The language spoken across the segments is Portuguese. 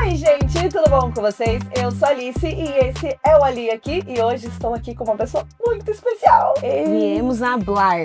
Oi, gente, tudo bom com vocês? Eu sou a Alice e esse é o Ali aqui. E hoje estou aqui com uma pessoa muito especial. Viemos hablar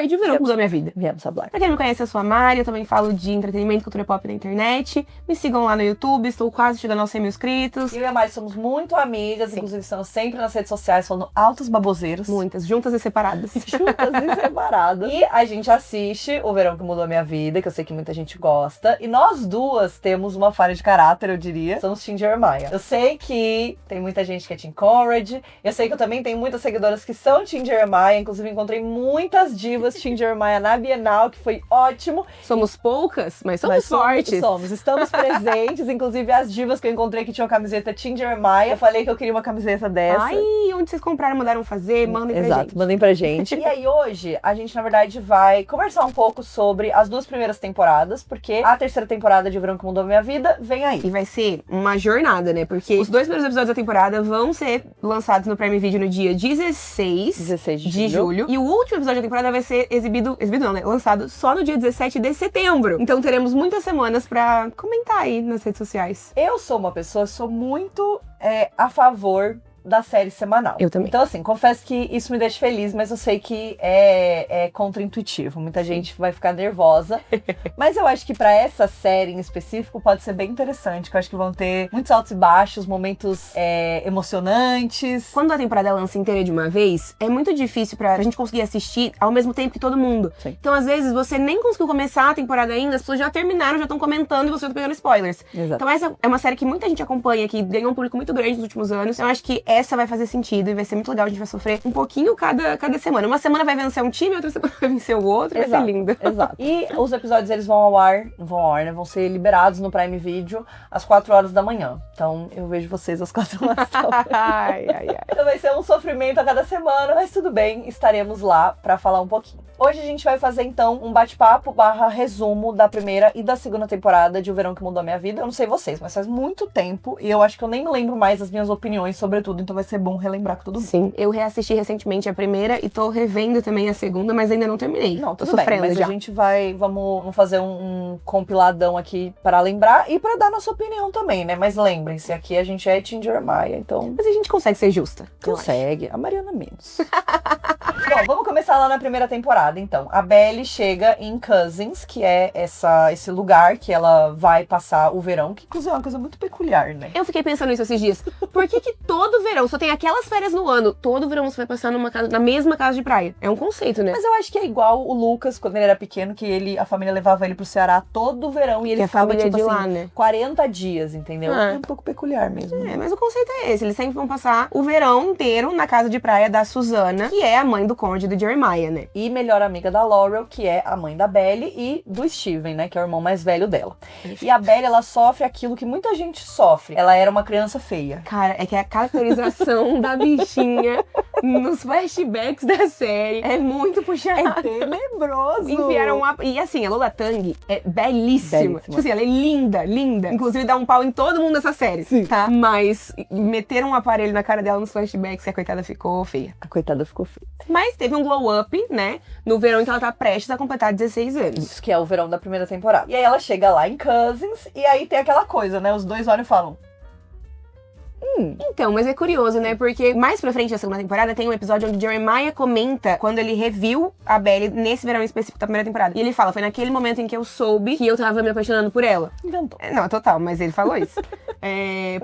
de verão que mudou a minha vida. Viemos hablar. Pra quem não me conhece, eu sou a Mari, eu também falo de entretenimento e cultura pop na internet. Me sigam lá no YouTube, estou quase chegando aos 100 mil inscritos. Eu e a Mari somos muito amigas, sim. Inclusive estamos sempre nas redes sociais falando altos baboseiros. Muitas, juntas e separadas. Juntas e separadas. E a gente assiste O Verão que Mudou a Minha Vida, que eu sei que muita gente gosta. E nós duas temos uma falha de caráter, eu diria. Somos Team Jeremiah. Eu sei que tem muita gente que é Team Conrad. Eu sei que eu também tenho muitas seguidoras que são Team Jeremiah. Inclusive encontrei muitas divas Team Jeremiah na Bienal, que foi ótimo. Somos poucas, mas somos fortes. Estamos presentes. Inclusive as divas que eu encontrei que tinham camiseta Team Jeremiah. Eu falei que eu queria uma camiseta dessa. Ai, onde vocês compraram, mandaram fazer, mandem pra gente. Exato, mandem pra gente. E aí hoje a gente, na verdade, vai conversar um pouco sobre as duas primeiras temporadas, porque a terceira temporada de Verão que Mudou a Minha Vida vem aí. E vai ser uma jornada, né? Porque os dois primeiros episódios da temporada vão ser lançados no Prime Video no dia 16 de julho. E o último episódio da temporada vai ser lançado só no dia 17 de setembro. Então teremos muitas semanas pra comentar aí nas redes sociais. Eu sou uma pessoa, sou muito a favor da série semanal. Eu também. Então, assim, confesso que isso me deixa feliz, mas eu sei que é contra-intuitivo. Muita gente vai ficar nervosa. Mas eu acho que pra essa série em específico pode ser bem interessante, que eu acho que vão ter muitos altos e baixos, momentos emocionantes. Quando a temporada lança inteira de uma vez, é muito difícil pra gente conseguir assistir ao mesmo tempo que todo mundo. Sim. Então, às vezes, você nem conseguiu começar a temporada ainda, as pessoas já terminaram, já estão comentando e você já tá pegando spoilers. Exato. Então, essa é uma série que muita gente acompanha, que ganhou um público muito grande nos últimos anos. Então, eu acho que essa vai fazer sentido e vai ser muito legal. A gente vai sofrer um pouquinho cada semana. Uma semana vai vencer um time, outra semana vai vencer o outro. Exato, vai ser lindo. Exato. E os episódios, eles vão ao ar, né? Vão ser liberados no Prime Video às 4 horas da manhã. Então, eu vejo vocês às 4 horas da manhã. Ai. Então vai ser um sofrimento a cada semana, mas tudo bem, estaremos lá pra falar um pouquinho. Hoje a gente vai fazer, então, um bate-papo / resumo da primeira e da segunda temporada de O Verão que Mudou a Minha Vida. Eu não sei vocês, mas faz muito tempo e eu acho que eu nem me lembro mais das minhas opiniões sobre tudo, então vai ser bom relembrar com todo mundo. Sim, eu reassisti recentemente a primeira e tô revendo também a segunda, mas ainda não terminei. Não, tô tudo sofrendo bem, mas já. a gente vamos fazer um compiladão aqui para lembrar e para dar nossa opinião também, né? Mas lembrem-se, aqui a gente é Team Jeremiah, então... Mas a gente consegue ser justa. Consegue, a Mariana menos. Bom, vamos começar lá na primeira temporada, então. A Belly chega em Cousins, que é esse lugar que ela vai passar o verão, que inclusive é uma coisa muito peculiar, né? Eu fiquei pensando nisso esses dias. Por que todo verão só tem aquelas férias no ano? Todo verão você vai passar na mesma casa de praia. É um conceito, né? Mas eu acho que é igual o Lucas, quando ele era pequeno, que a família levava ele pro Ceará todo verão e ele ficava, tipo assim, lá, né? 40 dias, entendeu? É um pouco peculiar mesmo. É, mas o conceito é esse. Eles sempre vão passar o verão inteiro na casa de praia da Susana, que é a mãe do Conrad e do Jeremiah, né? E melhor amiga da Laurel, que é a mãe da Belly, e do Steven, né? Que é o irmão mais velho dela. E a Belly, ela sofre aquilo que muita gente sofre. Ela era uma criança feia. Cara, é que a caracterização da bichinha nos flashbacks da série é muito puxada. É tenebroso. Enfiaram E assim, a Lola Tang é belíssima. Tipo assim, ela é linda. Inclusive dá um pau em todo mundo nessa série. Sim. Tá? Mas meteram um aparelho na cara dela nos flashbacks e a coitada ficou feia. A coitada ficou feia. Mas teve um glow up, né? No verão em que ela tá prestes a completar 16 anos. Isso que é o verão da primeira temporada. E aí ela chega lá em Cousins e aí tem aquela coisa, né? Os dois olham e falam... Então, mas é curioso, né? Porque mais pra frente da segunda temporada tem um episódio onde Jeremiah comenta quando ele reviu a Belly nesse verão específico da primeira temporada. E ele fala, foi naquele momento em que eu soube que eu tava me apaixonando por ela. Inventou. Não, total, mas ele falou isso.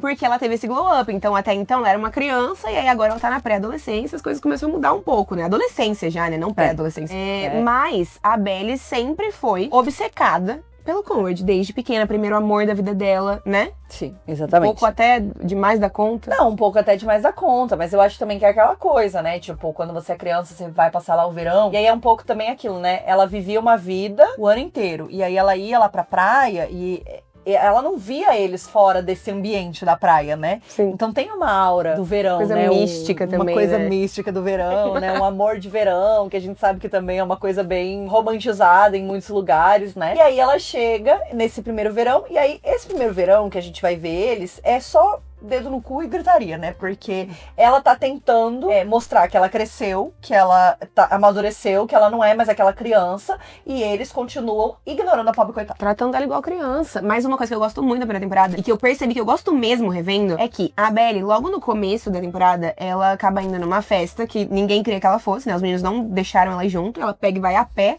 Porque ela teve esse glow up. Então, até então, ela era uma criança e aí agora ela tá na pré-adolescência. As coisas começam a mudar um pouco, né? Adolescência já, né? Não pré-adolescência. Mas a Belly sempre foi obcecada pelo Conrad, desde pequena, primeiro amor da vida dela, né? Sim, exatamente. Um pouco até demais da conta. Não, um pouco até demais da conta, mas eu acho também que é aquela coisa, né? Tipo, quando você é criança, você vai passar lá o verão, e aí é um pouco também aquilo, né? Ela vivia uma vida o ano inteiro, e aí ela ia lá pra praia e ela não via eles fora desse ambiente da praia, né? Sim. Então tem uma aura do verão, coisa né? Mística também, uma coisa né? mística do verão, né? Um amor de verão, que a gente sabe que também é uma coisa bem romantizada em muitos lugares, né? E aí ela chega nesse primeiro verão, e aí esse primeiro verão que a gente vai ver eles é só dedo no cu e gritaria, né? Porque ela tá tentando mostrar que ela cresceu, que ela amadureceu, que ela não é mais aquela criança, e eles continuam ignorando a pobre coitada. Tratando ela igual criança. Mas uma coisa que eu gosto muito da primeira temporada, e que eu percebi que eu gosto mesmo revendo, é que a Belly, logo no começo da temporada, ela acaba indo numa festa que ninguém queria que ela fosse, né? Os meninos não deixaram ela ir junto. Ela pega e vai a pé,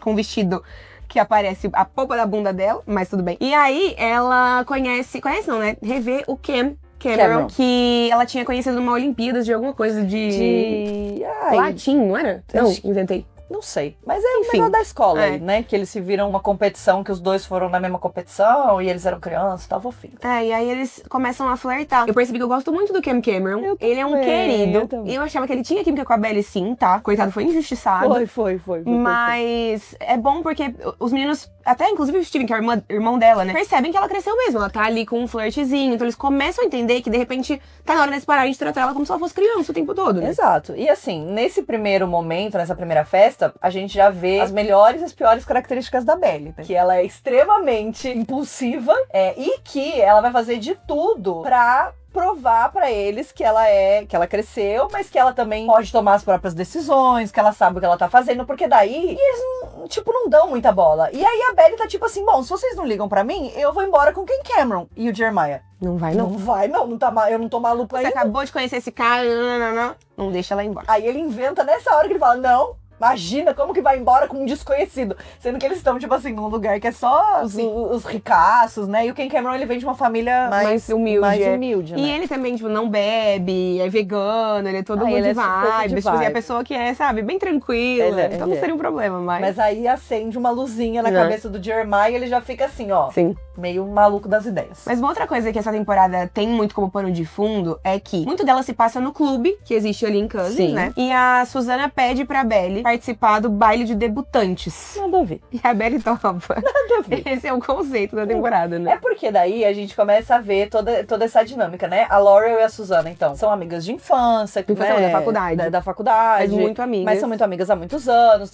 com um vestido que aparece a polpa da bunda dela, mas tudo bem. E aí, ela conhece não, né? Revê o Cameron, que ela tinha conhecido numa Olimpíadas de alguma coisa de latim, não era? Não, inventei. Não sei. Mas é o melhor da escola aí, né? Que eles se viram uma competição, que os dois foram na mesma competição e eles eram crianças e tal, fofinho. E aí eles começam a flertar. Eu percebi que eu gosto muito do Cameron. Ele é um querido. Eu achava que ele tinha química com a Belly, sim, tá? Coitado, foi injustiçado. Foi. Mas é bom porque os meninos, até inclusive o Steven, que é o irmão dela, né? Percebem que ela cresceu mesmo. Ela tá ali com um flirtzinho. Então eles começam a entender que, de repente, tá na hora deles pararem de tratar ela como se ela fosse criança o tempo todo, né? Exato. E assim, nesse primeiro momento, nessa primeira festa, a gente já vê as melhores e as piores características da Belly, né? Que ela é extremamente impulsiva e que ela vai fazer de tudo pra provar pra eles que ela cresceu, mas que ela também pode tomar as próprias decisões, que ela sabe o que ela tá fazendo, porque daí eles não dão muita bola. E aí a Belly tá tipo assim, bom, se vocês não ligam pra mim, eu vou embora com quem Cameron e o Jeremiah. Não vai, não. Não vai, não. Eu não tô maluco ainda. Você acabou de conhecer esse cara, não deixa ela ir embora. Aí ele inventa nessa hora que ele fala, não. Imagina como que vai embora com um desconhecido. Sendo que eles estão, tipo assim, num lugar que é só os ricaços, né? E o Ken Cameron, ele vem de uma família mais humilde, né? E ele também, tipo, não bebe, é vegano, ele é todo mundo ele de vibe. Tipo, é a pessoa que é, sabe, bem tranquila. Então não seria um problema, Mas aí acende uma luzinha na cabeça do Jeremiah e ele já fica assim, ó. Sim. Meio maluco das ideias. Mas uma outra coisa que essa temporada tem muito como pano de fundo é que muito dela se passa no clube, que existe ali em Cousins, né? E a Susana pede pra Belly participar do baile de debutantes. Nada a ver. E a Belly topa. Nada a ver. Esse é o conceito da temporada, né? É porque daí a gente começa a ver toda essa dinâmica, né? A Laurel e a Susana, então, são amigas de infância. Da faculdade. Da faculdade. Mas muito amigas. Mas são muito amigas há muitos anos,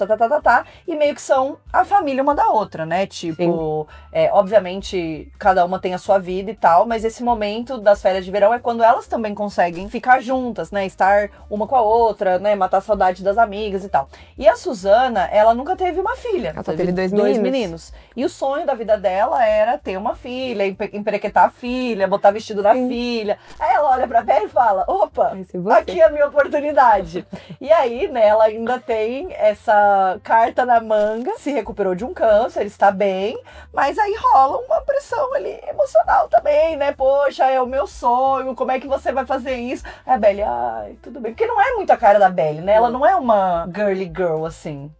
E meio que são a família uma da outra, né? Tipo, obviamente, cada uma tem a sua vida e tal, mas esse momento das férias de verão é quando elas também conseguem ficar juntas, né? Estar uma com a outra, né? Matar a saudade das amigas e tal. E a Susana, ela nunca teve uma filha. Ela só teve dois meninos. E o sonho da vida dela era ter uma filha, emperequetar a filha, botar vestido na filha. Aí ela olha pra Belly e fala, opa, aqui é a minha oportunidade. E aí, né, ela ainda tem essa carta na manga, se recuperou de um câncer, está bem, mas aí rola uma pressão ali emocional também, né? Poxa, é o meu sonho, como é que você vai fazer isso? Aí a Belly, ai, tudo bem. Porque não é muito a cara da Belly, né? Ela não é uma girly girl, assim.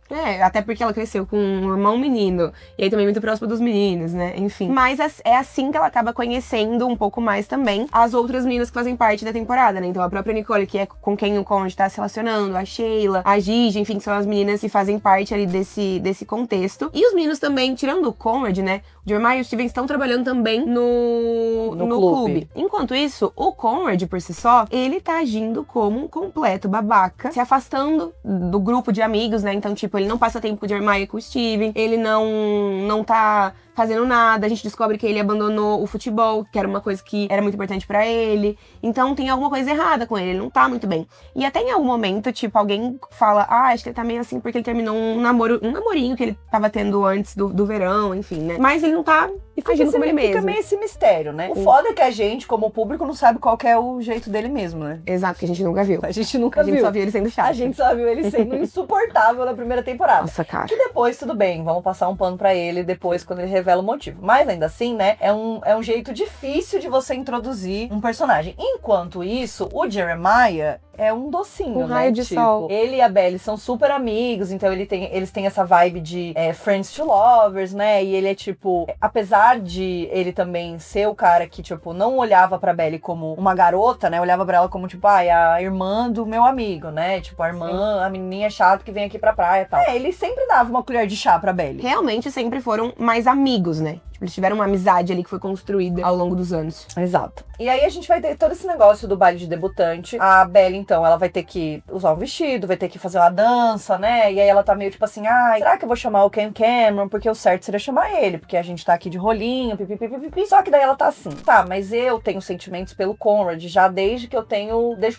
Até porque ela cresceu com um irmão menino. E aí também muito próxima dos meninos, né? Enfim. Mas é assim que ela acaba conhecendo um pouco mais também as outras meninas que fazem parte da temporada, né? Então a própria Nicole, que é com quem o Conrad tá se relacionando, a Sheila, a Gigi, enfim, que são as meninas que fazem parte ali desse contexto. E os meninos também, tirando o Conrad, né? O Jeremiah e o Steven estão trabalhando também no clube. Enquanto isso, o Conrad, por si só, ele tá agindo como um completo babaca, se afastando do grupo de amigos, né? Então, tipo, ele não passa tempo com o Jeremiah e com o Steven, ele não tá fazendo nada, a gente descobre que ele abandonou o futebol, que era uma coisa que era muito importante pra ele. Então tem alguma coisa errada com ele não tá muito bem. E até em algum momento, tipo, alguém fala, acho que ele tá meio assim porque ele terminou um namorinho que ele tava tendo antes do verão, enfim, né? Mas ele não tá agindo como ele mesmo. Fica meio esse mistério, né? O foda é que a gente, como público, não sabe qual que é o jeito dele mesmo, né? Exato, que a gente nunca viu. A gente nunca viu. A gente só viu ele sendo chato. A gente só viu ele sendo insuportável na primeira temporada. Nossa, cara. Que depois, tudo bem, vamos passar um pano pra ele depois, quando ele revela o motivo. Mas ainda assim, né, é um jeito difícil de você introduzir um personagem. Enquanto isso, o Jeremiah é um docinho, um raio de sol. Ele e a Belly são super amigos, então eles têm essa vibe de friends to lovers, né? E ele é tipo, apesar de ele também ser o cara que, tipo, não olhava pra Belly como uma garota, né? Olhava pra ela como, tipo, a irmã do meu amigo, né? Tipo, a menininha chata que vem aqui pra praia e tal. Ele sempre dava uma colher de chá pra Belly. Realmente sempre foram mais amigos, né? Eles tiveram uma amizade ali que foi construída ao longo dos anos. Exato. E aí a gente vai ter todo esse negócio do baile de debutante. A Belle, então, ela vai ter que usar um vestido, vai ter que fazer uma dança, né? E aí ela tá meio tipo assim, ai, será que eu vou chamar o Ken Cameron? Porque o certo seria chamar ele, porque a gente tá aqui de rolinho, pipipipipi. Só que daí ela tá assim, tá, mas eu tenho sentimentos pelo Conrad já desde que eu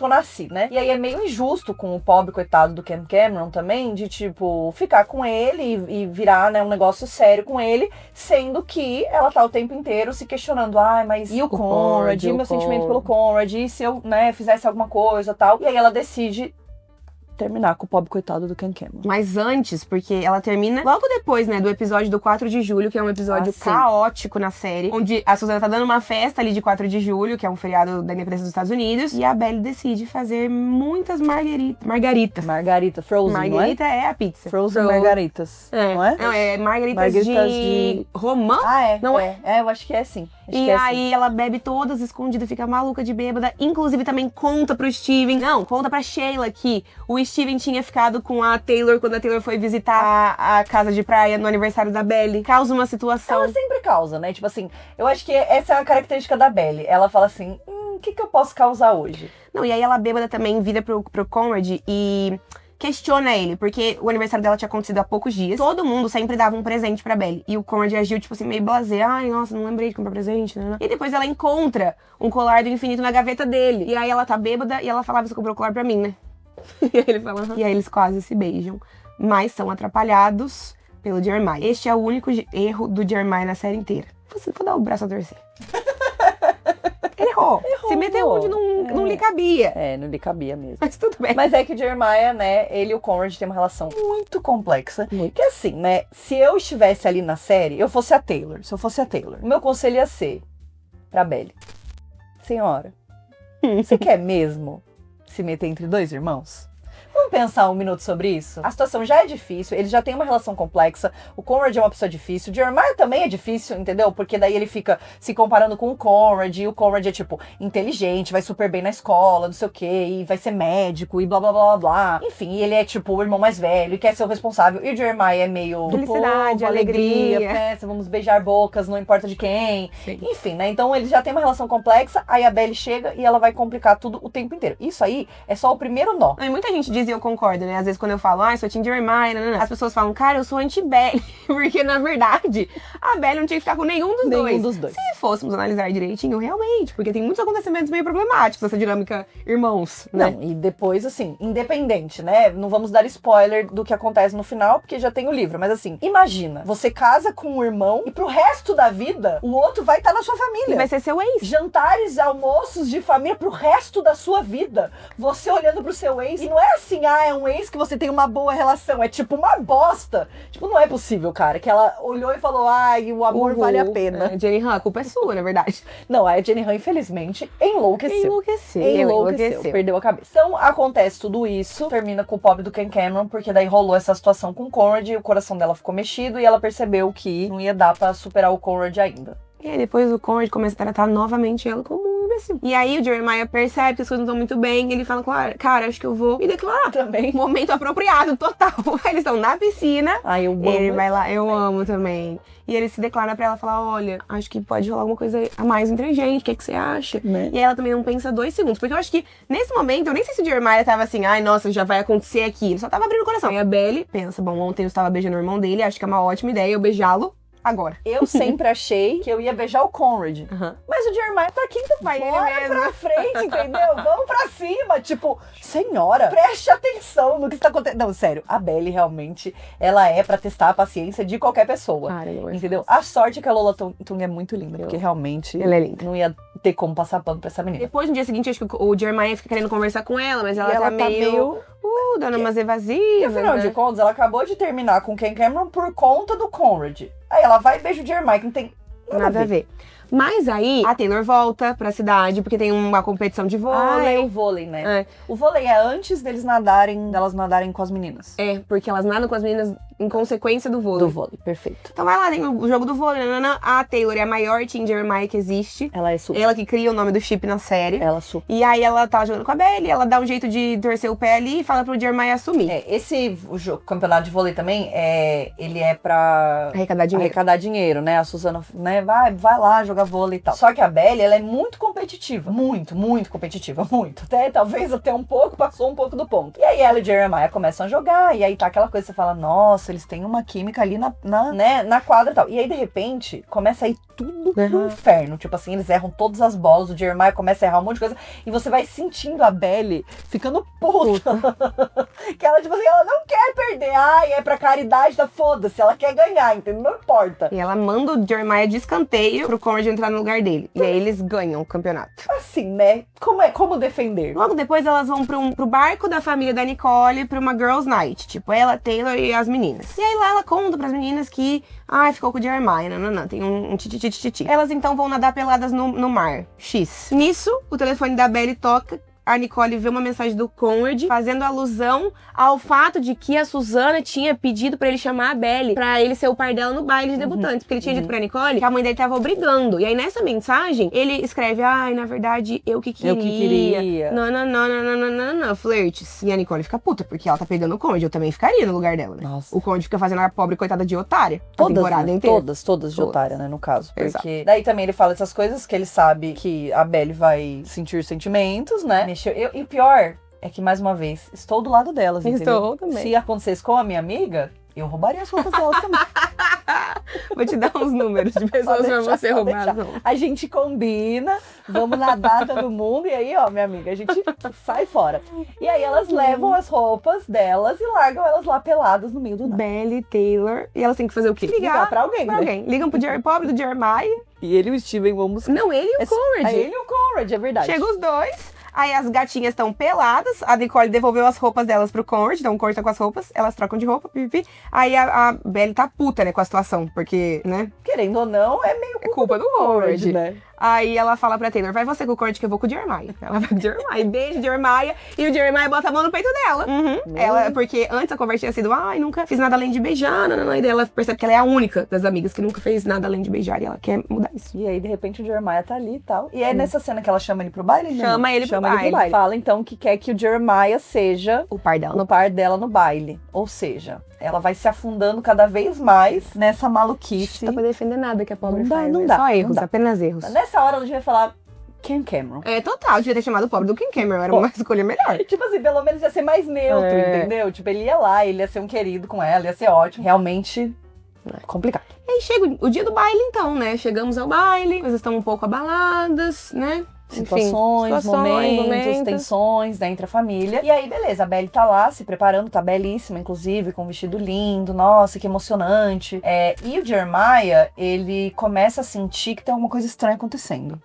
nasci, né? E aí é meio injusto com o pobre coitado do Ken Cameron também, de tipo, ficar com ele e virar, né, um negócio sério com ele, sendo que ela tá o tempo inteiro se questionando, ai, mas e o Conrad, e meu sentimento pelo Conrad, e se eu, né, fizesse alguma coisa e tal. E aí ela decide terminar com o pobre coitado do Ken Cameron. Mas antes, porque ela termina logo depois, né, do episódio do 4 de julho, que é um episódio caótico na série, onde a Susana tá dando uma festa ali de 4 de julho, que é um feriado da independência dos Estados Unidos, e a Belle decide fazer muitas margaritas. Margarita, frozen, Margarita não é? é a pizza. Frozen margaritas, não é? Não, é margaritas de romã. Ah, é. Não é? É, eu acho que é assim. E aí ela bebe todas escondidas, fica maluca de bêbada. Inclusive também conta pro Steven. Não, conta pra Sheila que o Steven tinha ficado com a Taylor quando a Taylor foi visitar a casa de praia no aniversário da Belle. Causa uma situação. Ela sempre causa, né? Tipo assim, eu acho que essa é uma característica da Belle. Ela fala assim, o que eu posso causar hoje? Não, e aí ela bêbada também vira pro Conrad e questiona ele, porque o aniversário dela tinha acontecido há poucos dias. Todo mundo sempre dava um presente pra Belle. E o Conrad agiu, tipo assim, meio blasé. Ai, nossa, não lembrei de comprar presente, né? E depois ela encontra um colar do infinito na gaveta dele. E aí ela tá bêbada e ela fala, você comprou o colar pra mim, né? E aí ele fala, e aí eles quase se beijam. Mas são atrapalhados pelo Jeremiah. Este é o único erro do Jeremiah na série inteira. Você vou dar o braço a torcer. Ele errou. Se meteu onde não lhe cabia. É, não lhe cabia mesmo. Mas tudo bem. Mas é que o Jeremiah, né, ele e o Conrad têm uma relação muito complexa. Que assim, né, se eu estivesse ali na série, eu fosse a Taylor. Se eu fosse a Taylor, o meu conselho ia ser pra Belle. Senhora, você quer mesmo se meter entre dois irmãos? Vamos pensar um minuto sobre isso? A situação já é difícil, eles já têm uma relação complexa, o Conrad é uma pessoa difícil, o Jeremiah também é difícil, entendeu? Porque daí ele fica se comparando com o Conrad, e o Conrad é, tipo, inteligente, vai super bem na escola, não sei o quê, e vai ser médico, e blá, blá, blá, blá, blá. Enfim, ele é, tipo, o irmão mais velho, e quer ser o responsável, e o Jeremiah é meio felicidade, povo, alegria, festa, vamos beijar bocas, não importa de quem. Sim. Enfim, né? Então eles já têm uma relação complexa, aí a Belle chega e ela vai complicar tudo o tempo inteiro. Isso aí é só o primeiro nó. E muita gente diz, e eu concordo, né? Às vezes quando eu falo, sou Team Jeremiah, as pessoas falam, cara, eu sou anti-Belle. Porque, na verdade, a Belle não tinha que ficar com nenhum dos dois. Se fôssemos analisar direitinho, realmente. Porque tem muitos acontecimentos meio problemáticos nessa dinâmica irmãos, né? Não, e depois, assim, independente, né? Não vamos dar spoiler do que acontece no final, porque já tem o livro. Mas assim, imagina, você casa com um irmão e pro resto da vida, o outro vai estar na sua família. E vai ser seu ex. Jantares, almoços de família pro resto da sua vida. Você olhando pro seu ex. E não é assim, é um ex que você tem uma boa relação. É tipo uma bosta. Tipo, não é possível, cara. Que ela olhou e falou, o amor vale a pena. Jenny Han, a culpa é sua, na verdade. Não, a Jenny Han, infelizmente, enlouqueceu. Perdeu a cabeça. Então, acontece tudo isso. Termina com o pobre do Ken Cameron, porque daí rolou essa situação com o Conrad e o coração dela ficou mexido e ela percebeu que não ia dar pra superar o Conrad ainda. E aí depois o Conrad começa a tratar novamente ela como um imbecil. E aí o Jeremiah percebe que as coisas não estão muito bem, e ele fala, cara, acho que eu vou me declarar. Também. Momento apropriado, total. Eles estão na piscina. Ai, eu amo. Ele vai lá, eu amo também. E ele se declara pra ela, falar, olha, acho que pode rolar alguma coisa a mais entre a gente, o que você acha? Né? E aí ela também não pensa 2 segundos, porque eu acho que nesse momento, eu nem sei se o Jeremiah tava assim, nossa, já vai acontecer aqui. Ele só tava abrindo o coração. Aí a Belle pensa, bom, ontem eu estava beijando o irmão dele, acho que é uma ótima ideia eu beijá-lo agora. Eu sempre achei que eu ia beijar o Conrad. Mas o Jeremiah tá aqui, então vai bora ele mesmo pra frente, entendeu? Vamos pra cima. Tipo, senhora, preste atenção no que está acontecendo. Não, sério, a Belle realmente, ela é pra testar a paciência de qualquer pessoa. Cara, entendeu? A sorte é que a Lola Tung é muito linda, porque realmente ela é linda. Não ia ter como passar pano pra essa menina. Depois, no dia seguinte, acho que o Jeremiah fica querendo conversar com ela, mas ela tá meio dando umas evasivas. E afinal de contas, ela acabou de terminar com o Ken Cameron por conta do Conrad. Aí ela vai e beija o Jeremiah, que não tem nada a ver. Mas aí, a Taylor volta pra cidade, porque tem uma competição de vôlei. É o vôlei, né? O vôlei é antes delas nadarem com as meninas. Porque elas nadam com as meninas em consequência do vôlei. Do vôlei, perfeito. Então vai lá, tem o jogo do vôlei, nanana. A Taylor é a maior Team Jeremiah que existe. Ela é super. Ela que cria o nome do chip na série. Ela super. E aí ela tá jogando com a Belly, ela dá um jeito de torcer o pé ali e fala pro Jeremiah assumir. Campeonato de vôlei também, ele é pra Arrecadar dinheiro. né? A Suzana, né, vai lá jogar vôlei e tal. Só que a Belly, ela é muito competitiva. Muito, muito competitiva. Muito. Talvez até um pouco, passou um pouco do ponto. E aí ela e Jeremiah começam a jogar, e aí tá aquela coisa, você fala, nossa, eles têm uma química ali na quadra e tal. E aí, de repente, começa a ir tudo pro inferno. Tipo assim, eles erram todas as bolas, o Jeremiah começa a errar um monte de coisa, e você vai sentindo a Belly ficando puta. Que ela, tipo assim, ela não quer perder. Ai, é pra caridade, tá foda-se. Ela quer ganhar, entendeu? Não importa. E ela manda o Jeremiah de escanteio pro Conrad entrar no lugar dele. E aí eles ganham o campeonato. Assim, né? Como defender? Logo depois elas vão pro barco da família da Nicole pra uma girls night. Tipo, ela, Taylor e as meninas. E aí lá ela conta pras meninas que, ficou com o Jeremiah, não, tem um titi. Elas então vão nadar peladas no mar. X. Nisso, o telefone da Belly toca. A Nicole vê uma mensagem do Conrad fazendo alusão ao fato de que a Suzana tinha pedido pra ele chamar a Belly pra ele ser o par dela no baile de debutantes. Porque ele tinha dito pra Nicole que a mãe dele tava obrigando. E aí nessa mensagem, ele escreve, na verdade, eu que queria. Não, flirts. E a Nicole fica puta, porque ela tá pegando o Conrad. Eu também ficaria no lugar dela, né? Nossa. O Conrad fica fazendo a pobre coitada de otária. Todas, a temporada inteira. Todas de otária, né, no caso. Porque Exato. daí também ele fala essas coisas que ele sabe que a Belly vai sentir sentimentos, né? E o pior é que, mais uma vez, estou do lado delas, entendeu? Estou também. Se acontecesse com a minha amiga, eu roubaria as roupas delas também. Vou te dar uns números de pessoas pra você roubar. A gente combina, vamos nadar todo mundo, e aí, ó, minha amiga, a gente sai fora. E aí elas levam as roupas delas e largam elas lá peladas no meio do nada. Belly, Taylor, e elas têm que fazer o quê? Ligar pra alguém, né? Ligam pro pobre do Jeremiah. E ele e o Steven vão buscar. Não, ele e o Conrad. Ele e o Conrad, é verdade. Chega os dois. Aí as gatinhas estão peladas, a Nicole devolveu as roupas delas pro Conrad, então o Conrad tá com as roupas, elas trocam de roupa, pipi. Aí a Belly tá puta, né, com a situação, porque, né? Querendo ou não, é meio culpa do Conrad, né? Aí ela fala pra Taylor, vai você com o Conrad que eu vou com o Jeremiah. Ela vai com o Jeremiah, beijo o Jeremiah, e o Jeremiah bota a mão no peito dela. Ela, porque antes a conversa tinha sido, nunca fiz nada além de beijar, e daí ela percebe que ela é a única das amigas que nunca fez nada além de beijar, e ela quer mudar isso. E aí, de repente, o Jeremiah tá ali e tal. E é nessa cena que ela chama ele pro baile, né? Chama ele pro baile. Fala, então, que quer que o Jeremiah seja o par dela. No par dela no baile. Ou seja, ela vai se afundando cada vez mais nessa maluquice. Não dá pra defender nada que a pobre faz. Não dá. Só erros, não dá. Apenas erros. Nessa hora, ela devia falar Ken Cameron. É, total. Devia ter chamado o pobre do Ken Cameron. Era uma escolha melhor. Tipo assim, pelo menos ia ser mais neutro, entendeu? Tipo, ele ia lá, ele ia ser um querido com ela, ia ser ótimo. Realmente complicado. E aí chega o dia do baile, então, né? Chegamos ao baile, coisas estão um pouco abaladas, né? Situações, momentos, tensões, né, entre a família. E aí, beleza, a Belly tá lá se preparando, tá belíssima, inclusive, com um vestido lindo, nossa, que emocionante. E o Jeremiah, ele começa a sentir que tem alguma coisa estranha acontecendo.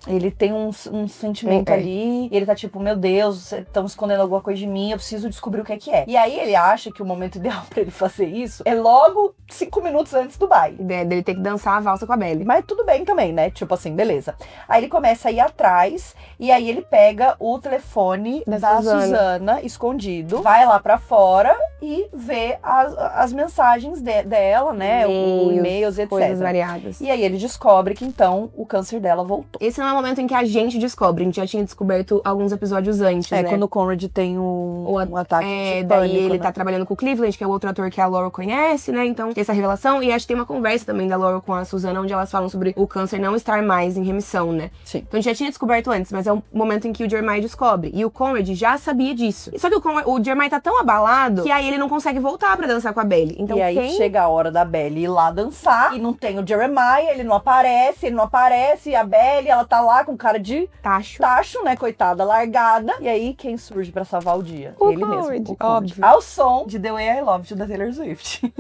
Ele tem um sentimento ali, e ele tá tipo, meu Deus, estão escondendo alguma coisa de mim, eu preciso descobrir o que é. E aí ele acha que o momento ideal pra ele fazer isso é logo 5 minutos antes do baile. Dele ter que dançar a valsa com a Belly. Mas tudo bem também, né? Tipo assim, beleza. Aí ele começa a ir atrás, e aí ele pega o telefone da Suzana escondido, vai lá pra fora e vê as mensagens dela, né? E-mails, etc. Coisas variadas. E aí ele descobre que então o câncer dela voltou. Esse não é o momento em que a gente descobre, a gente já tinha descoberto alguns episódios antes, né? Quando o Conrad tem um ataque de pânico, daí ele né? tá trabalhando com o Cleveland, que é o outro ator que a Laurel conhece, né? Então tem essa revelação, e acho que tem uma conversa também da Laurel com a Suzana, onde elas falam sobre o câncer não estar mais em remissão, né? Sim. Então a gente já tinha descoberto antes, mas é o momento em que o Jeremiah descobre. E o Conrad já sabia disso. Só que o Jeremiah tá tão abalado que aí ele não consegue voltar pra dançar com a Belly. Então, e aí chega a hora da Belly ir lá dançar, e não tem o Jeremiah, ele não aparece, e a Belly, ela tá lá com cara de tacho, né, coitada, largada. E aí, quem surge pra salvar o dia? Ele mesmo, o Conrad. Óbvio. Ao som de The Way I Loved You, da Taylor Swift.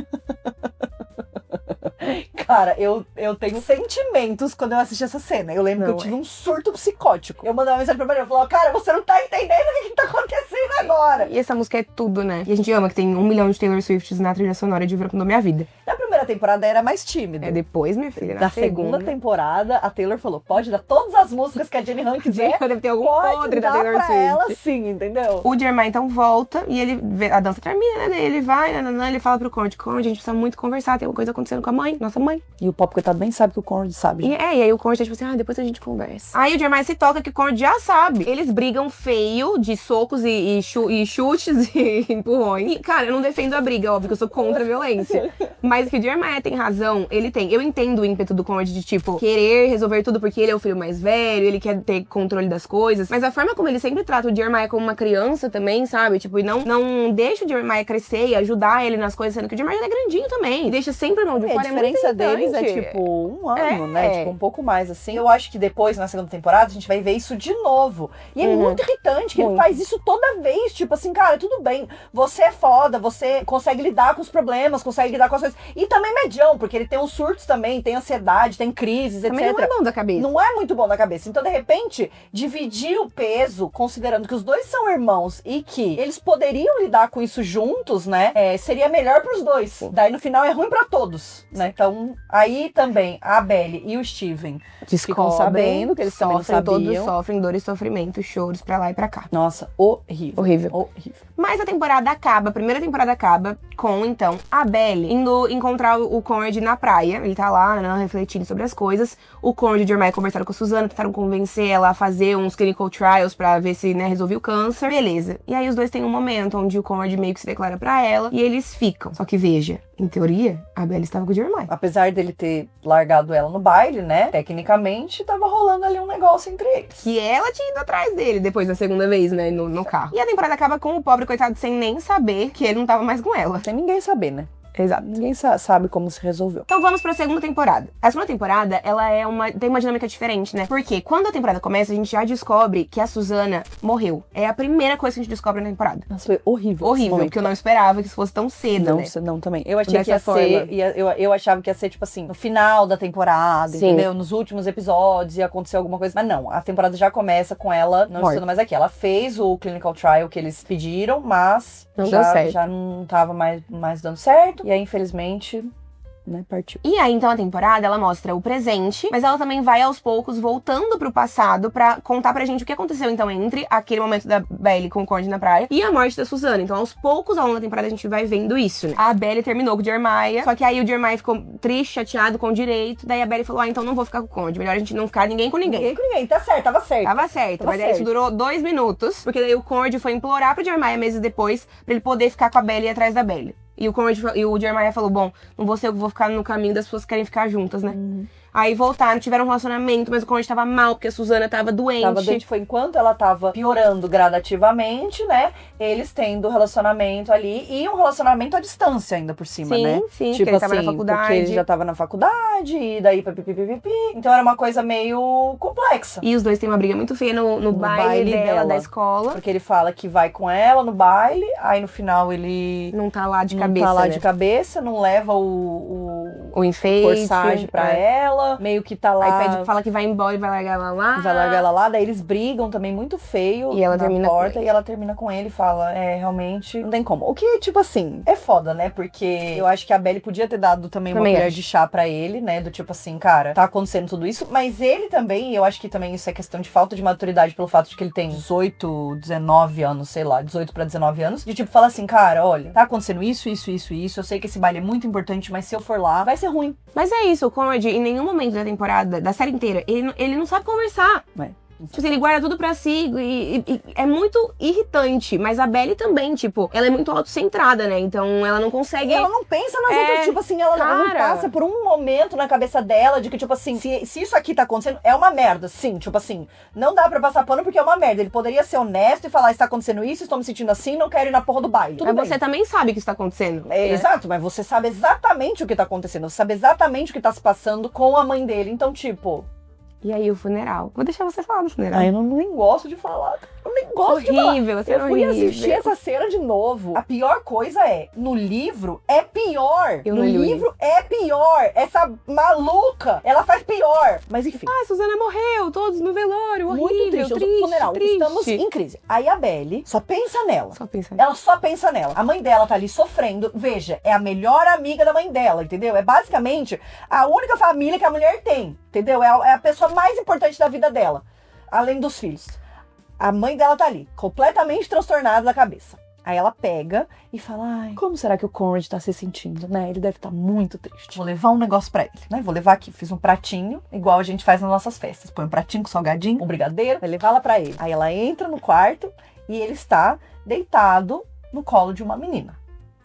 Cara, eu tenho sentimentos quando eu assisti essa cena. Eu lembro que eu tive um surto psicótico. Eu mandava uma mensagem pra Maria, eu falava, cara, você não tá entendendo o que tá acontecendo agora. E essa música é tudo, né? E a gente ama que tem 1 milhão de Taylor Swifts na trilha sonora de Verão com Minha Vida. Na primeira primeira temporada era mais tímido. Depois, minha filha, na Da segunda temporada, a Taylor falou, pode dar todas as músicas que a Jenny Han quiser. Deve ter algum Pode podre da dar Taylor pra Swift. ela sim, entendeu? O Jeremiah então volta e ele vê, a dança termina, né? Ele vai, ele fala pro Conrad, a gente precisa muito conversar, tem uma coisa acontecendo com a mãe, nossa mãe. E o Pop, coitado, nem sabe que o Conrad sabe. E aí o Conrad tá tipo assim, depois a gente conversa. Aí o Jeremiah se toca que o Conrad já sabe. Eles brigam feio, de socos e chutes e empurrões. E, cara, eu não defendo a briga, óbvio que eu sou contra a violência. Mas que o Jeremiah tem razão, ele tem. Eu entendo o ímpeto do Conrad de, tipo, querer resolver tudo porque ele é o filho mais velho, ele quer ter controle das coisas. Mas a forma como ele sempre trata o Jeremiah como uma criança também, sabe? Tipo, e não deixa o Jeremiah crescer e ajudar ele nas coisas, sendo que o Jeremiah é grandinho também. E deixa sempre o irmão de fora. A diferença deles é, tipo, um ano, né? Tipo, um pouco mais, assim. Eu acho que depois, na segunda temporada, a gente vai ver isso de novo. E é muito irritante que ele faz isso toda vez. Tipo assim, cara, tudo bem. Você é foda, você consegue lidar com os problemas, consegue lidar com as coisas. E também medião, porque ele tem uns surtos também, tem ansiedade, tem crises, também etc. Não é bom da cabeça. Não é muito bom da cabeça. Então, de repente, dividir o peso, considerando que os dois são irmãos e que eles poderiam lidar com isso juntos, né? Seria melhor pros dois. Sim. Daí, no final, é ruim pra todos, né? Então, aí também, a Abby e o Steven ficam sabendo que eles também não sabiam. Todos sofrem dor e sofrimento, choros pra lá e pra cá. Nossa, horrível. Horrível. Mas a temporada acaba, a primeira temporada acaba com, então, a Abby indo encontrar o Conrad na praia. Ele tá lá, né, refletindo sobre as coisas. O Conrad e o Jeremiah conversaram com a Susana, tentaram convencer ela a fazer uns clinical trials pra ver se, né, resolvia o câncer. Beleza. E aí os dois têm um momento onde o Conrad meio que se declara pra ela e eles ficam. Só que veja, em teoria, a Abby estava com o Jeremiah. Apesar dele ter largado ela no baile, né, tecnicamente tava rolando ali um negócio entre eles. Que ela tinha ido atrás dele depois da segunda vez, né, no carro. E a temporada acaba com o pobre coitado sem nem saber que ele não tava mais com ela. Sem ninguém saber, né? Exato. Ninguém sabe como se resolveu. Então vamos pra segunda temporada. A segunda temporada, ela tem uma dinâmica diferente, né? Porque quando a temporada começa, a gente já descobre que a Susana morreu. É a primeira coisa que a gente descobre na temporada. Nossa, foi horrível. Horrível, porque eu não esperava que isso fosse tão cedo, né? Não, também. Eu achei que ia ser, eu achava que ia ser, tipo assim, no final da temporada, entendeu? Nos últimos episódios ia acontecer alguma coisa. Mas não, a temporada já começa com ela não estando mais aqui. Ela fez o clinical trial que eles pediram, mas já não tava mais dando certo. E aí, infelizmente, né, partiu. E aí, então, a temporada, ela mostra o presente, mas ela também vai, aos poucos, voltando pro passado pra contar pra gente o que aconteceu, então, entre aquele momento da Belly com o Conrad na praia e a morte da Susana. Então, aos poucos, ao longo da temporada, a gente vai vendo isso, né? A Belly terminou com o Jeremiah, só que aí o Jeremiah ficou triste, chateado com o direito, daí a Belly falou, então não vou ficar com o Conrad, melhor a gente não ficar ninguém com ninguém. Ninguém com ninguém, tá certo, tava certo. Mas daí isso durou 2 minutos, porque daí o Conrad foi implorar pro Jeremiah meses depois, pra ele poder ficar com a Belly atrás da Belly. E o Jeremiah falou, bom, não vou ser eu que vou ficar no caminho das pessoas que querem ficar juntas, né? Aí voltaram, tiveram um relacionamento, mas o Conrad tava mal, porque a Susana tava doente. Foi enquanto ela tava piorando gradativamente, né? Eles tendo relacionamento ali, e um relacionamento à distância ainda por cima, né? Sim, tipo ele assim, tava na faculdade. Porque ele já tava na faculdade, e daí pipipipipi. Então era uma coisa meio complexa. E os dois têm uma briga muito feia no baile dela, da escola. Porque ele fala que vai com ela no baile, aí no final ele... Não tá lá de cabeça, não tá lá né? de cabeça, não leva o enfeite, corsagem pra ela, meio que tá lá... Aí fala que vai embora e vai largar ela lá. Vai largar ela lá, daí eles brigam também muito feio e ela na termina porta, e ela termina com ele e fala, realmente, não tem como. O que, tipo assim, é foda, né? Porque eu acho que a Belly podia ter dado também uma colher de chá pra ele, né? Do tipo assim, cara, tá acontecendo tudo isso, mas ele também, eu acho que também isso é questão de falta de maturidade pelo fato de que ele tem 18, 19 anos, sei lá, 18 pra 19 anos, de tipo, falar assim, cara, olha, tá acontecendo isso, eu sei que esse baile é muito importante, mas se eu for lá, vai ser ruim. Mas é isso, o Conrad, em nenhum momento da temporada, da série inteira, ele não sabe conversar. Tipo assim, ele guarda tudo pra si e é muito irritante. Mas a Belly também, tipo, ela é muito autocentrada, né? Então ela não consegue... Ela não pensa nas outras, tipo assim, ela não passa por um momento na cabeça dela de que, tipo assim, se isso aqui tá acontecendo, é uma merda, sim. Tipo assim, não dá pra passar pano porque é uma merda. Ele poderia ser honesto e falar, está acontecendo isso, estou me sentindo assim, não quero ir na porra do baile. Tudo mas bem. você também sabe que isso tá acontecendo. Exato, mas você sabe exatamente o que tá acontecendo. Você sabe exatamente o que tá se passando com a mãe dele. Então, tipo... E aí o funeral. Vou deixar você falar do funeral. Ai, eu nem gosto de falar. Eu nem gosto de falar. Horrível, você Eu fui assistir essa cena de novo. A pior coisa é, no livro é pior. Eu no não li o livro é pior. Essa maluca, ela faz pior. Mas enfim. Ah, a Susana morreu, todos no velório, horrível, Muito triste. O funeral. triste. Estamos em crise. Aí a Belly só pensa nela. Só pensa Ela só pensa nela. A mãe dela tá ali sofrendo. Veja, é a melhor amiga da mãe dela, entendeu? É basicamente a única família que a mulher tem, entendeu? É a pessoa mais importante da vida dela, além dos filhos. A mãe dela tá ali, completamente transtornada da cabeça. Aí ela pega e fala, ai, como será que o Conrad tá se sentindo, né? Ele deve estar muito triste. Vou levar um negócio pra ele, né? Vou levar aqui, fiz um pratinho, igual a gente faz nas nossas festas. Põe um pratinho com salgadinho, um brigadeiro, vai levar lá pra ele. Aí ela entra no quarto e ele está deitado no colo de uma menina,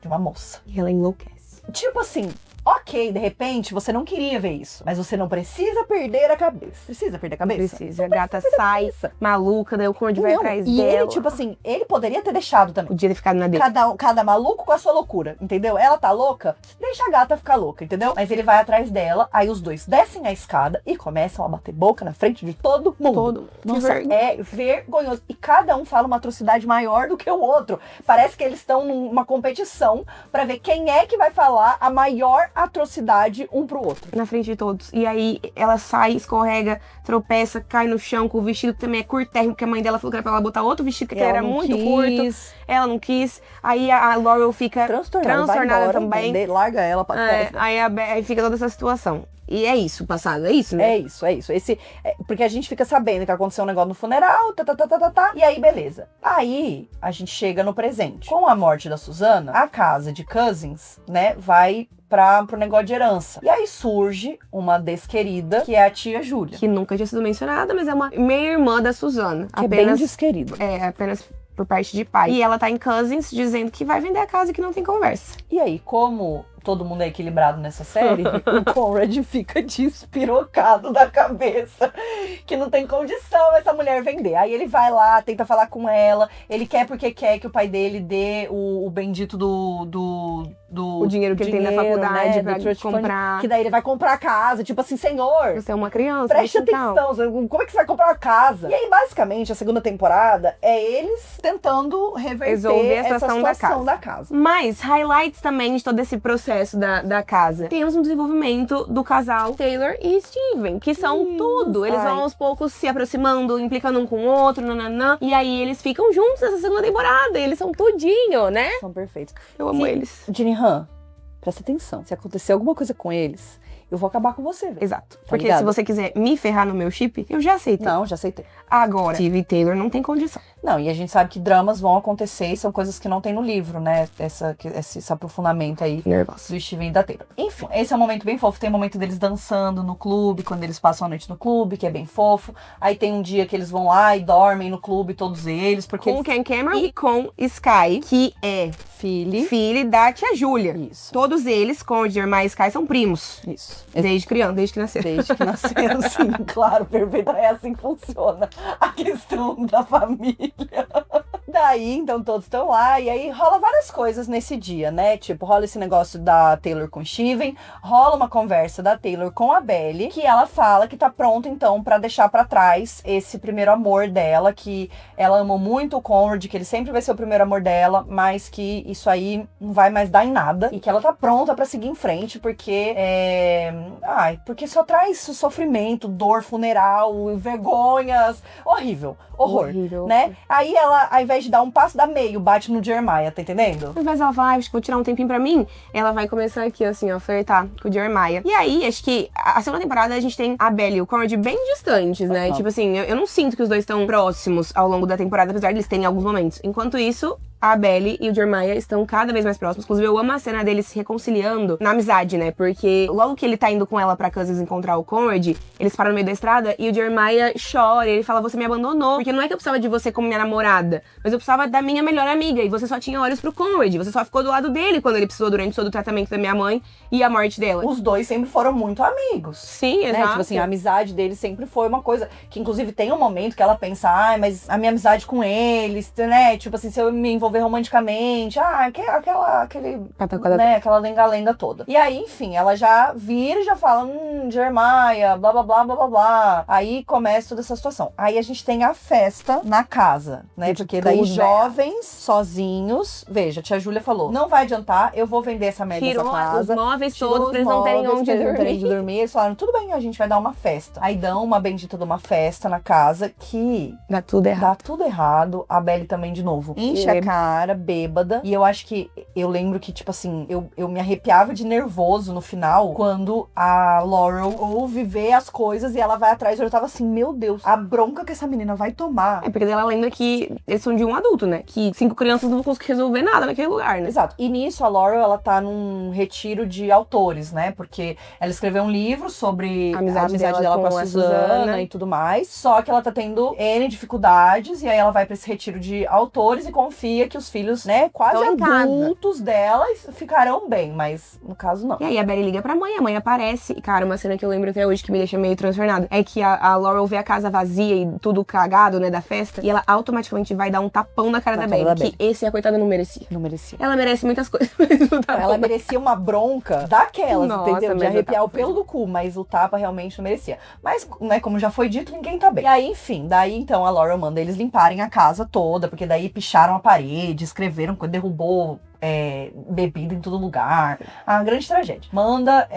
de uma moça. E ela enlouquece. Tipo assim, ok, de repente você não queria ver isso, mas você não precisa perder a cabeça. Precisa perder a cabeça? Precisa. A gata sai maluca, daí o Conrad vai atrás e dela. ele, tipo assim, ele poderia ter deixado também. Podia ter ficado na dele. Cada maluco com a sua loucura, entendeu? Ela tá louca, deixa a gata ficar louca, entendeu? Mas ele vai atrás dela, aí os dois descem a escada e começam a bater boca na frente de todo mundo. Todo mundo. Nossa, é vergonhoso. E cada um fala uma atrocidade maior do que o outro. Parece que eles estão numa competição pra ver quem é que vai falar a maior atrocidade um pro outro. Na frente de todos. E aí ela sai, escorrega, tropeça, cai no chão com o vestido que também é curtérrimo, porque a mãe dela falou que era pra ela botar outro vestido que era muito curto. Ela não quis. Aí a Laurel fica transtornada também. Entender, larga ela pra trás. Aí fica toda essa situação. E é isso, o passado, é isso, né? É isso. Porque a gente fica sabendo que aconteceu um negócio no funeral, e aí beleza. Aí a gente chega no presente. Com a morte da Susana, a casa de Cousins, né, vai pro negócio de herança. E aí surge uma desquerida, que é a tia Júlia. Que nunca tinha sido mencionada, mas é uma meia-irmã da Susana. Que apenas, é bem desquerida. É, apenas por parte de pai. E ela tá em Cousins dizendo que vai vender a casa e que não tem conversa. E aí, como todo mundo é equilibrado nessa série, o Conrad fica despirocado da cabeça, que não tem condição essa mulher vender. Aí ele vai lá, tenta falar com ela, ele quer porque quer que o pai dele dê o bendito o dinheiro que ele tem na faculdade, né, pra comprar. Que daí ele vai comprar a casa, tipo assim, senhor, você é uma criança, preste atenção, como é que você vai comprar uma casa? E aí, basicamente, a segunda temporada é eles tentando resolver essa situação da casa. Mas, highlights também de todo esse processo da casa. Temos um desenvolvimento do casal Taylor e Steven, que são tudo. Eles vão aos poucos se aproximando, implicando um com o outro, nananã. E aí eles ficam juntos nessa segunda temporada. E eles são tudinho, né? São perfeitos. Eu amo eles. Ginny Han, presta atenção. Se acontecer alguma coisa com eles, eu vou acabar com você, velho. Exato. Porque ligado? Se você quiser me ferrar no meu chip, eu já aceitei. Não, já aceitei. Agora, Steve e Taylor não tem condição. Não, e a gente sabe que dramas vão acontecer e são coisas que não tem no livro, né? Esse aprofundamento aí do Steven e da Taylor. Enfim, esse é um momento bem fofo. Tem um momento deles dançando no clube, quando eles passam a noite no clube, que é bem fofo. Aí tem um dia que eles vão lá e dormem no clube, todos eles. Porque com Ken Cameron e com Sky, que é filho da tia Júlia. Isso. Todos eles, com o Jeremiah e Sky, são primos. Isso. Desde criança, desde que nasceram. Desde que nasceram, sim, claro, perfeito. É assim que funciona a questão da família. Daí, então, todos estão lá, e aí rola várias coisas nesse dia, né? Tipo, rola esse negócio da Taylor com o Steven, rola uma conversa da Taylor com a Belly, que ela fala que tá pronta, então, pra deixar pra trás esse primeiro amor dela, que ela amou muito o Conrad, que ele sempre vai ser o primeiro amor dela, mas que isso aí não vai mais dar em nada, e que ela tá pronta pra seguir em frente, porque porque só traz sofrimento, dor, funeral, vergonhas, horrível, horrível, né? Aí ela, ao invés de dar um passo, dá meio, bate no Jeremiah, tá entendendo? Ao invés dela falar, acho que vou tirar um tempinho pra mim, ela vai começar aqui, assim, ó, flertar com o Jeremiah. E aí, acho que a segunda temporada a gente tem a Belly e o Conrad bem distantes, né? Tipo assim, eu não sinto que os dois estão próximos ao longo da temporada, apesar de eles terem alguns momentos. Enquanto isso, a Belly e o Jeremiah estão cada vez mais próximos. Inclusive, eu amo a cena deles se reconciliando na amizade, né? Porque logo que ele tá indo com ela pra Cousins encontrar o Conrad, eles param no meio da estrada e o Jeremiah chora. Ele fala, você me abandonou. Porque não é que eu precisava de você como minha namorada, mas eu precisava da minha melhor amiga. E você só tinha olhos pro Conrad. Você só ficou do lado dele quando ele precisou durante todo o tratamento da minha mãe e a morte dela. Os dois sempre foram muito amigos. Sim, exato. Né? Tipo assim, a amizade deles sempre foi uma coisa que, inclusive, tem um momento que ela pensa, mas a minha amizade com eles, né? Tipo assim, se eu me envolver envolver romanticamente. Aquela lenga-lenga toda. E aí, enfim, ela já vira e já fala, Jeremiah, blá, blá, blá, blá, blá, blá. Aí começa toda essa situação. Aí a gente tem a festa na casa, né? Porque daí jovens, sozinhos... Veja, a tia Júlia falou, não vai adiantar, eu vou vender essa merda dessa casa. Os móveis todos pra eles não terem onde dormir. Eles falaram, tudo bem, a gente vai dar uma festa. Aí dão uma bendita de uma festa na casa que... Dá tudo errado. A Belly também, de novo, enche a cara, bêbada. E eu acho que... Eu lembro que, tipo assim, eu me arrepiava de nervoso no final, quando a Laurel ouve ver as coisas e ela vai atrás. Eu tava assim, meu Deus, a bronca que essa menina vai tomar. É, porque ela lembra que eles são de um adulto, né? Que 5 crianças não vão conseguir resolver nada naquele lugar, né? Exato. E nisso, a Laurel, ela tá num retiro de autores, né? Porque ela escreveu um livro sobre a amizade dela com a Susana e tudo mais. Só que ela tá tendo N dificuldades, e aí ela vai pra esse retiro de autores e confia que os filhos, né, quase adultos delas ficarão bem, mas no caso não. E aí a Belly liga pra mãe, a mãe aparece, e cara, uma cena que eu lembro até hoje que me deixa meio transtornada, é que a Laurel vê a casa vazia e tudo cagado, né, da festa, e ela automaticamente vai dar um tapão na cara da Belly, que esse a coitada não merecia. Não merecia. Ela merece muitas coisas. Ela merecia uma bronca daquelas, nossa, entendeu? De arrepiar o pelo do cu, mas o tapa realmente não merecia. Mas, né, como já foi dito, ninguém tá bem. E aí, enfim, daí então a Laurel manda eles limparem a casa toda, porque daí picharam a parede, escreveram, derrubou bebida em todo lugar. A grande tragédia. Manda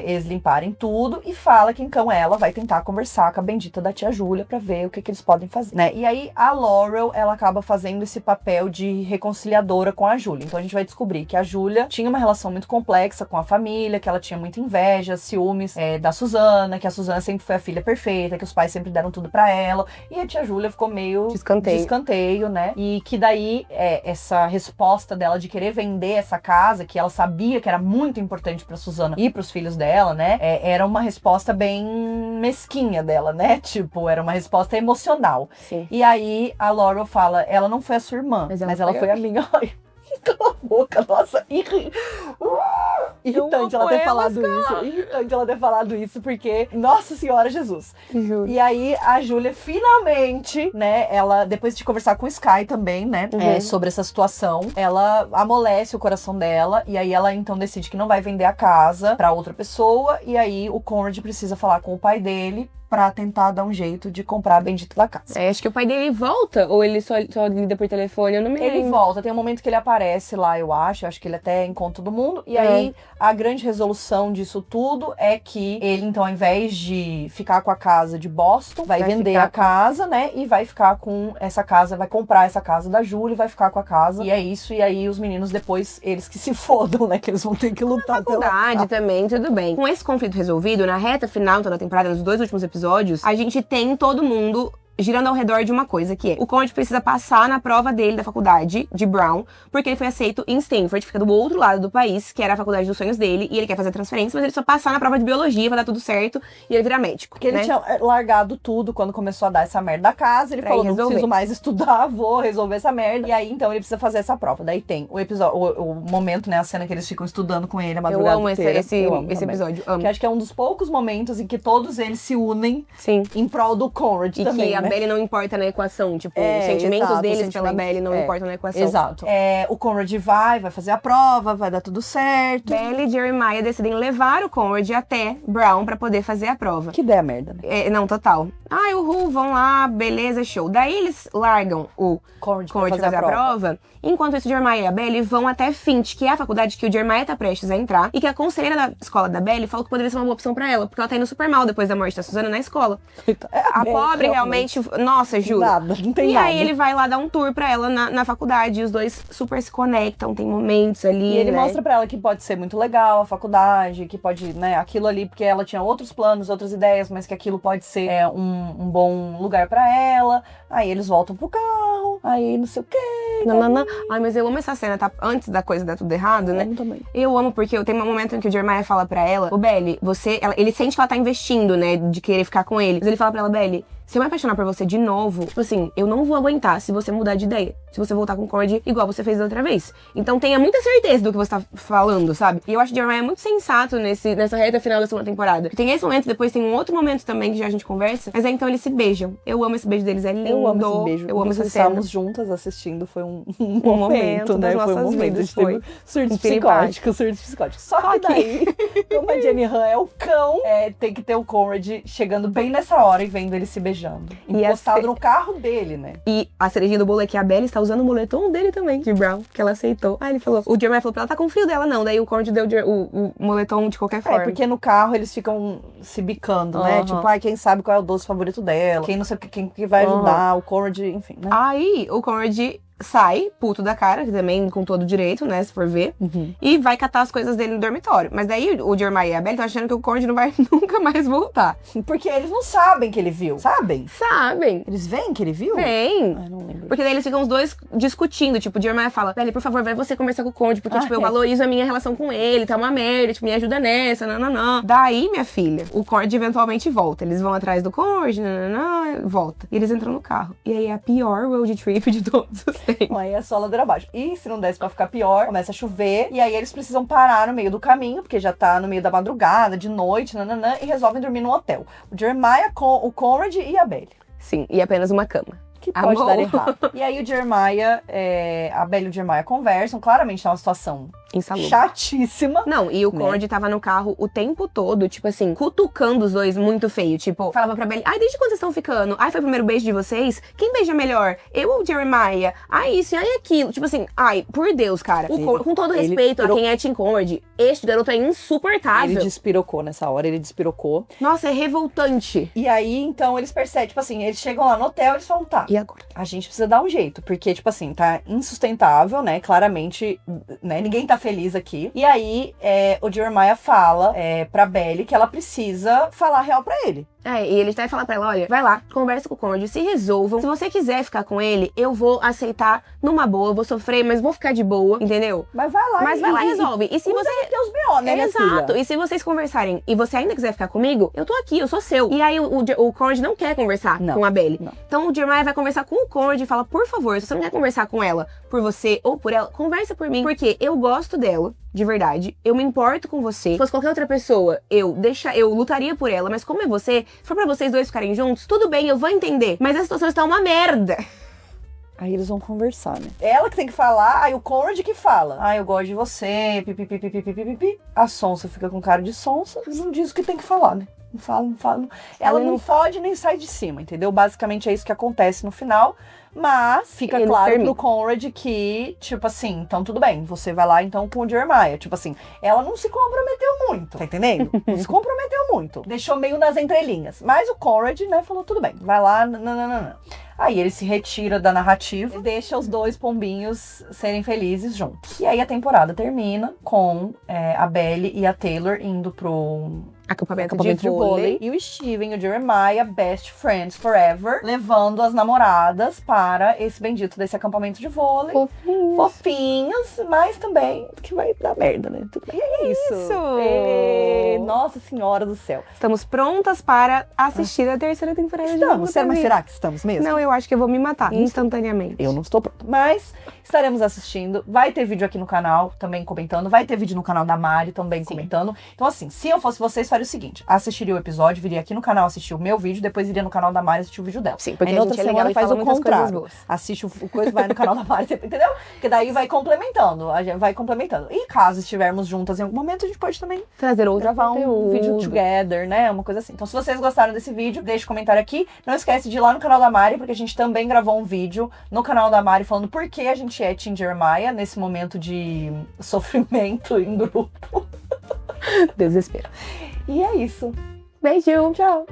eles limparem tudo e fala que então ela vai tentar conversar com a bendita da tia Júlia pra ver o que eles podem fazer, né? E aí a Laurel, ela acaba fazendo esse papel de reconciliadora com a Júlia. Então a gente vai descobrir que a Júlia tinha uma relação muito complexa com a família, que ela tinha muita inveja, ciúmes da Susana, que a Susana sempre foi a filha perfeita, que os pais sempre deram tudo pra ela. E a tia Júlia ficou meio de escanteio, né? E que daí essa resposta dela de querer vender essa casa, que ela sabia que era muito importante pra Susana e pros filhos dela, né? Era uma resposta bem mesquinha dela, né? Tipo, era uma resposta emocional. Sim. E aí a Laurel fala, ela não foi a sua irmã, mas ela foi a minha. Cala a boca, nossa, irritante ela ter falado isso. Irritante ela ter falado isso, porque, nossa senhora Jesus. Juro. E aí, a Júlia finalmente, né, ela, depois de conversar com o Sky também, né, sobre essa situação, ela amolece o coração dela, e aí ela então decide que não vai vender a casa pra outra pessoa, e aí o Conrad precisa falar com o pai dele pra tentar dar um jeito de comprar a bendita da casa. Acho que o pai dele volta, ou ele só lida por telefone, eu não me lembro. Ele volta, tem um momento que ele aparece lá, eu acho que ele até encontra todo mundo, e aí a grande resolução disso tudo é que ele, então, ao invés de ficar com a casa de Boston, vai vender a casa, né, e vai ficar com essa casa, vai comprar essa casa da Júlia e vai ficar com a casa, e é isso, e aí os meninos depois, eles que se fodam, né, que eles vão ter que lutar pela faculdade também, tudo bem. Com esse conflito resolvido, na reta final, então, da temporada, nos 2 últimos episódios, a gente tem todo mundo girando ao redor de uma coisa, que é o Conrad precisa passar na prova dele da faculdade de Brown, porque ele foi aceito em Stanford, fica do outro lado do país, que era a faculdade dos sonhos dele, e ele quer fazer transferência, mas ele só passar na prova de biologia, vai dar tudo certo, e ele vira médico. Porque ele tinha largado tudo quando começou a dar essa merda da casa, ele falou, não preciso mais estudar, vou resolver essa merda, e aí então ele precisa fazer essa prova. Daí tem o episódio, o momento, né, a cena que eles ficam estudando com ele a madrugada inteira. Eu amo esse episódio, amo. Que acho que é um dos poucos momentos em que todos eles se unem em prol do Conrad e também, que a Belly não importa na equação, tipo, os sentimentos deles pela Belly não importam na equação. Exato. O Conrad vai fazer a prova, vai dar tudo certo. Belly e Jeremiah decidem levar o Conrad até Brown pra poder fazer a prova. Que ideia merda, né? Não, total. Uhul, vão lá, beleza, show. Daí eles largam o Conrad pra fazer a prova. Enquanto isso, Jeremiah e a Belly vão até Finch, que é a faculdade que o Jeremiah tá prestes a entrar, e que a conselheira da escola da Belly falou que poderia ser uma boa opção pra ela, porque ela tá indo super mal depois da morte da Susana na escola. A pobre realmente, nossa, juro. Não tem nada. E aí ele vai lá dar um tour pra ela na faculdade, e os dois super se conectam, tem momentos ali, e ele né? mostra pra ela que pode ser muito legal a faculdade, que pode, né, aquilo ali, porque ela tinha outros planos, outras ideias, mas que aquilo pode ser um bom lugar pra ela. Aí eles voltam pro carro, aí não sei o quê. Não. Ai, mas eu amo essa cena, tá? Antes da coisa dar tudo errado, né? Eu também. Eu amo porque tem um momento em que o Jeremiah fala pra ela, Belly, ele sente que ela tá investindo, né, de querer ficar com ele. Mas ele fala pra ela, Belly, se eu me apaixonar por você de novo, tipo assim, eu não vou aguentar se você mudar de ideia. Se você voltar com o Cord igual você fez da outra vez. Então tenha muita certeza do que você tá falando, sabe? E eu acho que o Jeremiah é muito sensato nessa reta final da segunda temporada. Tem esse momento, depois tem um outro momento também que já a gente conversa. Mas aí então eles se beijam. Eu amo esse beijo deles, é lindo. Eu amo esse beijo. Eu amo essa cena. Estávamos juntas assistindo, foi um momento, né? Das foi um nossas momento. vidas, Foi surto psicótico. Só que daí, como a Jenny Han é o cão, tem que ter o Conrad chegando bem nessa hora e vendo ele se beijando. Encostado no carro dele, né? E a cerejinha do bolo é que a Belly está usando o moletom dele também, de brown, que ela aceitou. Aí ele falou, o Jeremiah falou pra ela, tá com frio dela, não. Daí o Conrad deu o moletom de qualquer forma. Porque no carro eles ficam se bicando, né? Tipo, quem sabe qual é o doce favorito dela, quem não sabe quem que vai ajudar, o Conrad, enfim, né? Aí o Conrad sai, puto da cara, que também com todo direito, né, se for ver, e vai catar as coisas dele no dormitório. Mas daí o Jeremiah e a Belly estão achando que o Conrad não vai nunca mais voltar. Porque eles não sabem que ele viu, sabem? Sabem. Eles veem que ele viu? Vem. Ai, não lembro. Porque daí eles ficam os dois discutindo, tipo, o Jeremiah fala, Belly, por favor, vai você conversar com o Conrad, porque, tipo, eu valorizo a minha relação com ele, tá uma merda, tipo, me ajuda nessa, não. Daí, minha filha, o Conrad eventualmente volta. Eles vão atrás do Conrad, volta. E eles entram no carro. E aí é a pior road trip de todos os tempos. Aí é só ladeira abaixo. E se não desse pra ficar pior, começa a chover. E aí eles precisam parar no meio do caminho, porque já tá no meio da madrugada, de noite, e resolvem dormir num hotel. O Jeremiah, o Conrad e a Belly. Sim, e apenas uma cama. Que pode dar errado. E aí o Jeremiah, a Belly e o Jeremiah conversam. Claramente tá uma situação insalubre. Chatíssima. Não, e o Conrad tava no carro o tempo todo, tipo assim, cutucando os dois muito feio. Tipo, falava pra Belly, desde quando vocês estão ficando? Foi o primeiro beijo de vocês? Quem beija melhor? Eu ou o Jeremiah? Isso, aquilo. Tipo assim, por Deus, cara. Com todo respeito a quem é Team Conrad, este garoto é insuportável. Ele despirocou nessa hora, Nossa, é revoltante. E aí, então, eles percebem, tipo assim, eles chegam lá no hotel e eles falam, tá. E agora? A gente precisa dar um jeito, porque, tipo assim, tá insustentável, né? Claramente, né? Ninguém tá feliz aqui. E aí, o Jeremiah fala pra Belly que ela precisa falar a real pra ele. E ele vai falar pra ela, olha, vai lá, conversa com o Conrad, se resolvam. Se você quiser ficar com ele, eu vou aceitar numa boa, vou sofrer, mas vou ficar de boa, entendeu? Mas vai lá e resolve. E se você... Deus B.O., né, Exato. E se vocês conversarem e você ainda quiser ficar comigo, eu tô aqui, eu sou seu. E aí o Conrad não quer conversar com a Belly. Não. Então o Jeremiah vai conversar com o Conrad e fala, por favor, se você não quer conversar com ela por você ou por ela, conversa por mim. Porque eu gosto dela, de verdade. Eu me importo com você. Se fosse qualquer outra pessoa, eu lutaria por ela. Mas como é você, se for pra vocês dois ficarem juntos, tudo bem, eu vou entender. Mas a situação está uma merda. Aí eles vão conversar, né? Ela que tem que falar, aí o Conrad que fala. Eu gosto de você, pipipipipipipipi. A Sonsa fica com cara de sonsa e não diz o que tem que falar, né? Não fala. Ela não fode nem sai de cima, entendeu? Basicamente é isso que acontece no final. Mas fica claro pro Conrad que, tipo assim, então tudo bem, você vai lá então com o Jeremiah. Tipo assim, ela não se comprometeu muito, tá entendendo? Não se comprometeu muito. Deixou meio nas entrelinhas. Mas o Conrad, né, falou, tudo bem, vai lá, não. Aí ele se retira da narrativa e deixa os dois pombinhos serem felizes juntos. E aí a temporada termina com a Belly e a Taylor indo pro acampamento de vôlei. E o Steven e o Jeremiah, best friends forever, levando as namoradas para esse bendito desse acampamento de vôlei. Fofinhos, mas também que vai dar merda, né? E é isso. Nossa Senhora do céu. Estamos prontas para assistir a terceira temporada de Mas será que estamos mesmo? Não, eu acho que eu vou me matar instantaneamente. Eu não estou pronta. Mas estaremos assistindo. Vai ter vídeo aqui no canal também comentando. Vai ter vídeo no canal da Mari também comentando. Então assim, se eu fosse vocês, faria o seguinte. Assistiria o episódio, viria aqui no canal assistir o meu vídeo, depois iria no canal da Mari assistir o vídeo dela. Sim, porque aí a outra gente semana faz o contrário. Assiste o coisa, vai no canal da Mari, entendeu? Porque daí vai complementando. A gente vai complementando. E caso estivermos juntas em algum momento, a gente pode também trazer outro gravar um vídeo together, né? Uma coisa assim. Então se vocês gostaram desse vídeo, deixa um comentário aqui. Não esquece de ir lá no canal da Mari, porque a gente também gravou um vídeo no canal da Mari falando por que a gente é Team Jeremiah nesse momento de sofrimento em grupo. Desespero. E é isso. Beijo. Tchau.